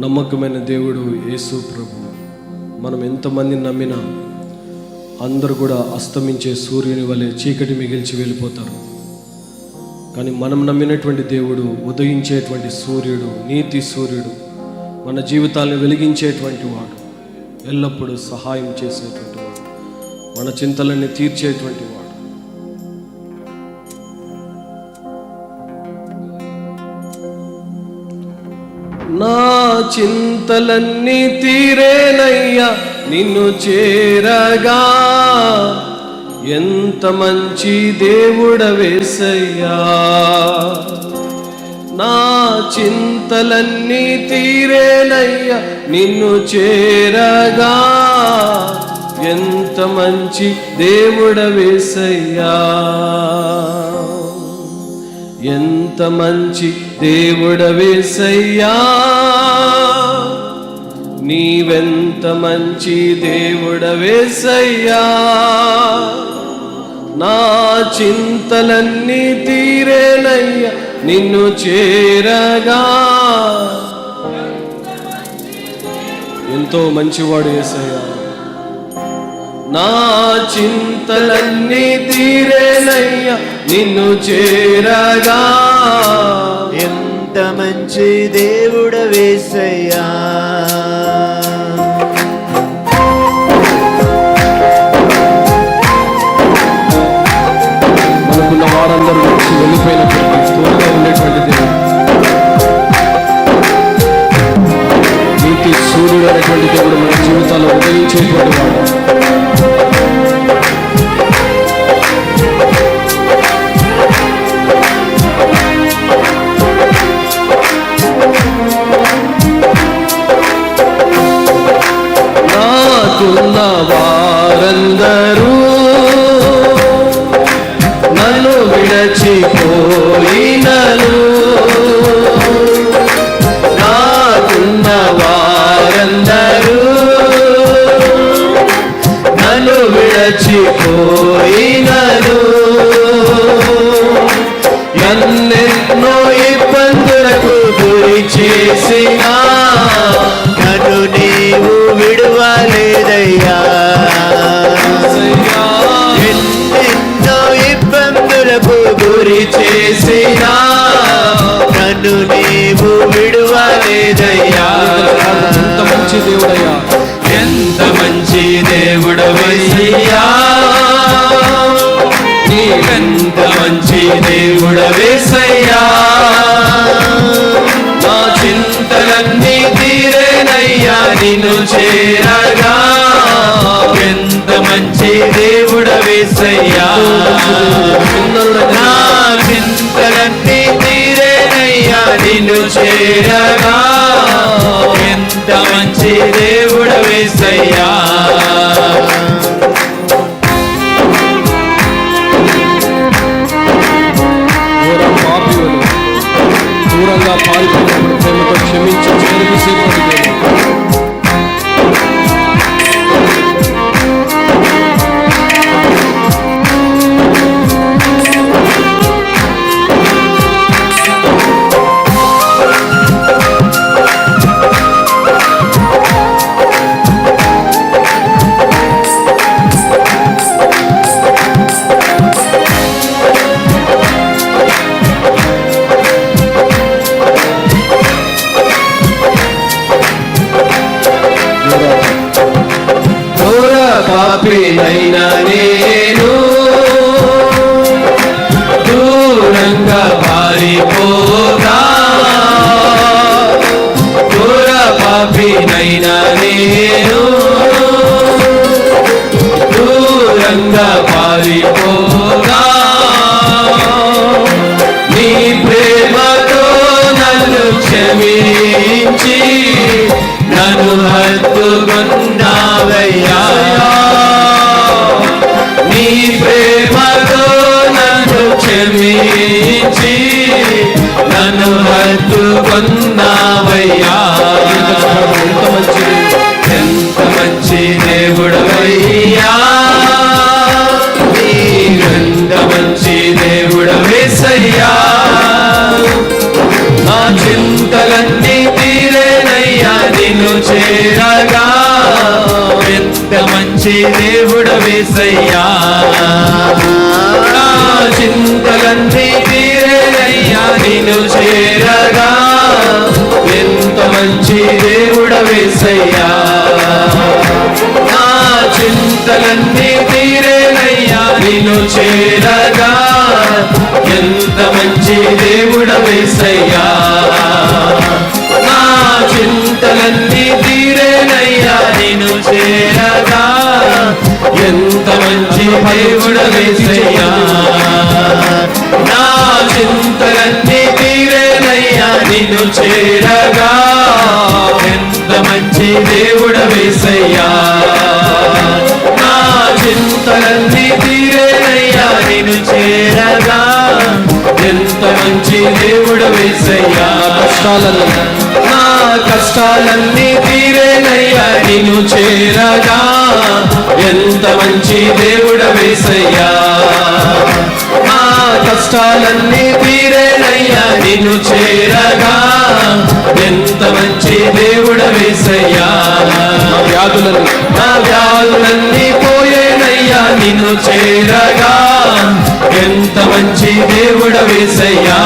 నమ్మకమైన దేవుడు యేసు ప్రభు. మనం ఎంతమందిని నమ్మినా అందరూ కూడా అస్తమించే సూర్యుని వలె చీకటి మిగిల్చి వెళ్ళిపోతారు. కానీ మనం నమ్మినటువంటి దేవుడు ఉదయించేటువంటి సూర్యుడు, నీతి సూర్యుడు, మన జీవితాలను వెలిగించేటువంటి వాడు, ఎల్లప్పుడూ సహాయం చేసేటువంటి వాడు, మన చింతలన్నీ తీర్చేటువంటి వాడు. నా చింతలన్నీ తీరేనయ్యా నిన్ను చేరగా, ఎంత మంచి దేవుడవేసయ్యా. నా చింతలన్నీ తీరేనయ్యా నిన్ను చేరగా, ఎంత మంచి దేవుడవేసయ్యా. ఎంత మంచి దేవుడవేసయ్యా, నీవెంత మంచి దేవుడవేసయ్యా. నా చింతలన్నీ తీరేనయ్యా నిన్ను చేరగా, ఎంతో మంచివాడు యేసయ్యా. నా చింతలన్నీ తీరేనయ్యా నిన్ను చేరగా, ఎంత మంచి దేవుడవేసయ్యా. మనకున్న వారందరూ వచ్చి వెళ్ళిపోయినటువంటి తోడుగా ఉండేటువంటి దేవుడు, నీతి సూర్యుడు అనేటువంటి దేవుడు మన జీవితాల్లో ఉదయించేటువంటి వాడు. నాకున్న వారందరూ నన్ను విడచిపోయినను, నాకున్న వారందరూ నన్ను విడచిపోయినను, ఎన్నెన్నో ఇబ్బందులకు గురి చేసినా నన్ను నీవు విడువలేదయ్యా. ఎన్నెన్నో ఇబ్బందులకు గురి చేసినా నన్ను నీవు విడువలేదయ్యా. ఎంత మంచి దేవుడయ్యా, ఎంత మంచి దేవుడవయ్యా, నీవెంత మంచి దేవుడవేసయ్యా. నా చింతలన్నీ తీరేనయ్యా నిన్ను చేరగా, ఎంత మంచి దేవుడవేసయ్యా. నా చింతలన్నీ తీరేనయ్యా నిన్ను చేరగా, ఎంత మంచి దేవుడవేసయ్యా. దూరంగా పారిపోయినప్పుడు ప్రేమతో క్షమించి చేరుకు సేపటి పాపినైనా నేను దూరంగా పారిపోగా, దూర పాపినైనా నేను దూరంగా పారిపోగా, నీ ప్రేమతో నన్ను క్షమించి నన్ను హత్తుకున్నావయ్యా. నీ ప్రేమతో నన్ను క్షమించి నన్ను హత్తుకున్నావయ్యా. ఎంత మంచి దేవుడవయ్యా, నీవెంత మంచి దేవుడవేసయ్యా. నా చింతలన్నీ తీరేనయ్యా మంచి దేవుడు వేసయ్యా నా చింతలన్నీ తీరేనయ్యా నిన్ను చేరగా ఎంత మంచి దేవుడు వేసయ్యా నా చింతలన్నీ తీరేనయ్యా నిన్ను చేరగా ఎంత మంచి దేవుడు వేసయ్యా నా చింతలన్నీ తీరేనయ్యా నిన్ను చేరగా ఎంత మంచి దేవుడు వేసయ్యా నా చింతలన్నీ తీరేనయ్యా నిన్ను చేరగా ఎంత మంచి దేవుడు వేసయ్యా నా చింతలన్నీ తీరేనయ్యా నిన్ను చేరగా ఎంత మంచి దేవుడు వేసయ్యా నా కష్టాలన్నీ తీరేనయ్యా నిన్ను చేరగా ఎంత మంచి దేవుడు వేసయ్యా నా కష్టాలన్నీ తీరేనయ్యా నిన్ను చేరగా ఎంత మంచి దేవుడు వేసయ్యా నా వ్యాధులన్నీ పోయేనయ్యా నిన్ను చేరగా ఎంత మంచి దేవుడు వేసయ్యా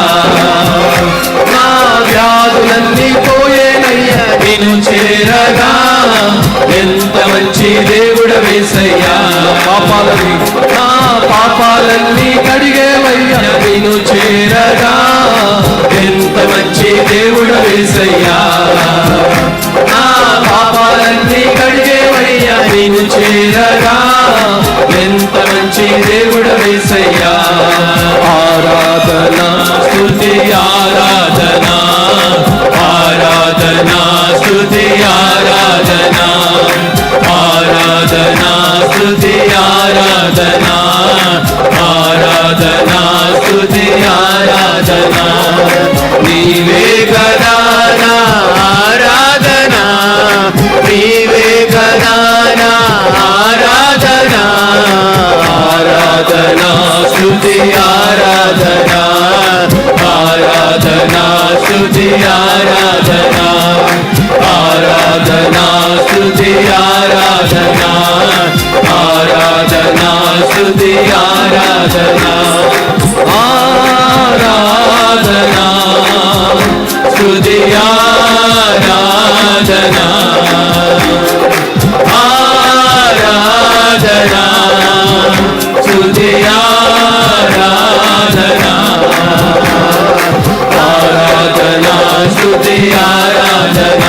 నా వ్యాధులన్నీ పోయేనయ్యా నిన్ను చేరగా ఎంత మంచి దేవుడు వేసయ్యా నా పాపాలన్నీ కడిగేవయ్యా నిన్ను చేరగా ఎంత మంచి దేవుడు వేసయ్యా నా పాపాలన్నీ కడిగేవయ్యా నిన్ను చేరగా ఎంత మంచి దేవుడు వేసయ్యా ఆరాధన స్తుతి ఆరాధన ఆరాధన స్తుతి ఆరాధన ఆరాధన స్తుతి ఆరాధన ఆరాధన స్తుతి ఆరాధన నీవే కదా నా ఆరాధన నీవే కదా నా ఆరాధన ఆరాధన స్తుతి ఆరాధన ఆరాధన స్తుతి ఆరాధన ఆరాధన స్తుతి ఆరాధన ఆరాధన స్తుతి ఆరాధన ఆరాధన స్తుతి ఆరాధన ఆరాధన స్తుతి ఆరాధన ఆరాధన స్తుతి ఆరాధన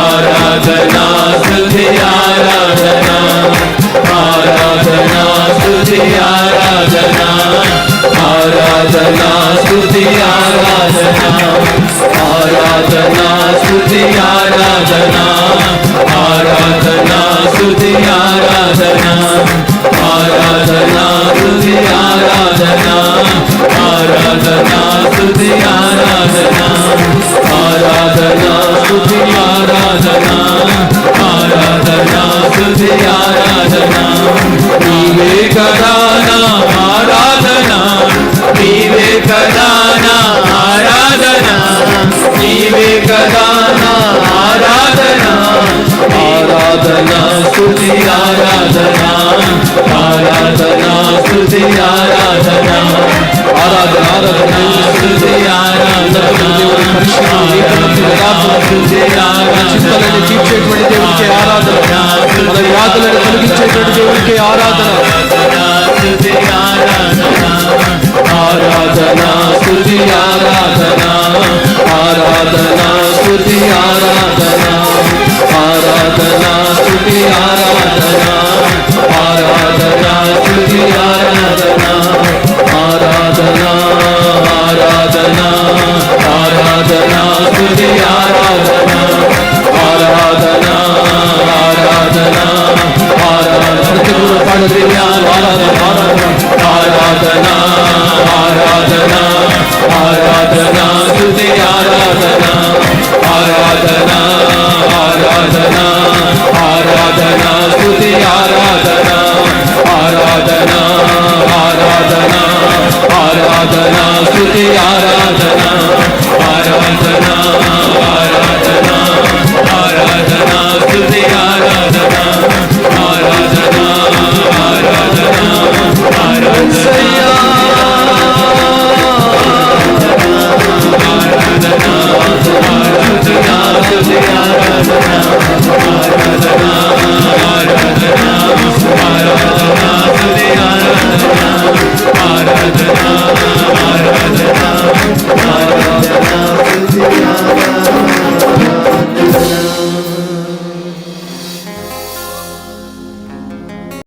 ఆరాధన స్తుతి ఆరాధన ఆరాధన స్తుతి ఆరాధన ఆరాధన స్తుతి ఆరాధన ఆరాధన స్తుతి ఆరాధన ఆరాధన స్తుతి ఆరాధన ఆరాధన స్తుతి ఆరాధన ఆరాధన స్తుతి ఆరాధన ఆరాధన స్తుతి ఆరాధన ఆరాధన స్తుతి ఆరాధన నీవే కదా నా ఆరాధన నీవే కదా నా ఆరాధన నీవే కదా నా ఆరాధన ఆరాధన స్తుతి ఆరాధన ఆరాధన స్తుతి ఆరాధన ఆరాధన ఆరాధన స్తుతి ఆరాధన స్తుతి ఆరాధన తీర్చేటువంటి దేవునికి ఆరాధన మన వ్యాధులను తొలగించేటువంటి దేవునికి ఆరాధన స్తుతి ఆరాధన ఆరాధన స్తుతి ఆరాధన ఆరాధన స్తుతి ఆరాధన ఆరాధన స్తుతి ఆరాధన ఆరాధన స్తుతి ఆరాధన ఆరాధన ఆరాధన ఆరాధన స్తుతి ఆరాధన ఆరాధన ఆరాధన ఆరాధన ఆరాధన ఆరాధన స్తుతి ఆరాధన ఆరాధన ఆరాధన ఆరాధన స్తుతి ఆరాధన ఆరాధన ఆరాధన ఆరాధన స్తుతి ఆరాధన ఆరాధన